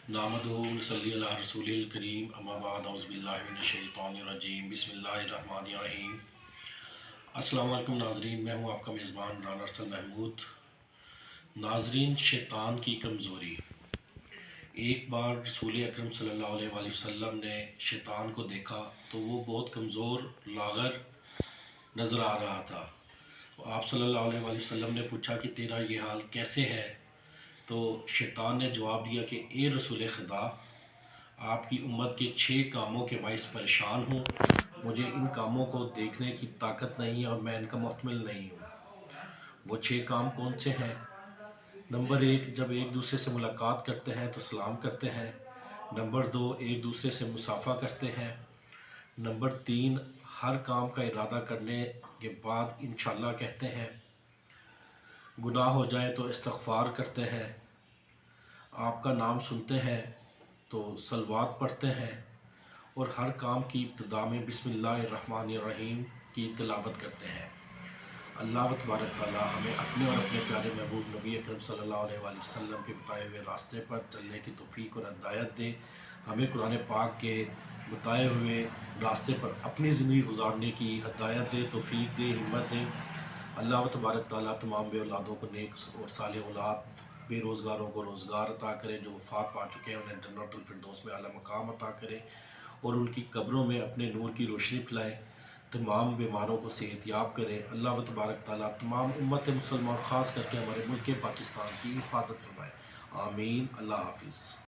नहमदुहु व नसल्ली अला रसूलिल करीम अम्मा बाद औज़ु बिल्लाहि मिनश शैतानिर रजीम बिस्मिल्लाहिर रहमानिर रहीम। अस्सलाम वालेकुम नाज़रीन, मैं हूँ आपका मेज़बान राना अरसल महमूद। नाज़रीन, शैतान की कमज़ोरी। एक बार रसूल अकरम सल्लल्लाहु अलैहि वसल्लम ने शैतान को देखा तो वो बहुत कमज़ोर लाग़र नज़र आ रहा था। आप सल्लल्लाहु अलैहि वसल्लम ने पूछा कि तेरा ये हाल कैसे है? तो शैतान ने जवाब दिया कि ए रसूल खुदा, आपकी उम्मत के 6 कामों के बाइस परेशान हूँ। मुझे इन कामों को देखने की ताकत नहीं है और मैं इनका मुतमिल नहीं हूँ। वो 6 काम कौन से हैं? नंबर 1, जब एक दूसरे से मुलाकात करते हैं तो सलाम करते हैं। नंबर 2, एक दूसरे से मुसाफ़ा करते हैं। नंबर 3, हर काम का इरादा करने के बाद इंशाअल्लाह कहते हैं। गुनाह हो जाए तो इस्तग़फ़ार करते हैं। आपका नाम सुनते हैं तो सलवात पढ़ते हैं और हर काम की इब्तिदा में बिस्मिल्लाहिर्रहमानिर्रहीम की तिलावत करते हैं। अल्लाह तबारक तआला हमें अपने और अपने प्यारे महबूब नबी अकरम सल्लल्लाहु अलैहि वसल्लम के बताए हुए रास्ते पर चलने की तौफ़ीक और हिदायत दे। हमें कुरान पाक के बताए हुए रास्ते पर अपनी ज़िंदगी गुजारने की हिदायत दे, तौफ़ीक दे, हिम्मत दे। अल्लाह तबारक तआला तमाम बे औलादों को नेक और सालेह औलाद, बेरोज़गारों को रोज़गार अता करे, जो वफ़ात पा चुके हैं उन्हें जन्नतुल फिरदौस में आला मकाम अता करे और उनकी कब्रों में अपने नूर की रोशनी फैलाए। तमाम बीमारों को सेहतयाब करे। अल्लाह तबारक तआला तमाम उम्मत मुसलमान ख़ास करके हमारे मुल्क पाकिस्तान की हिफाजत फरमाए। आमीन। अल्लाह हाफ़िज़।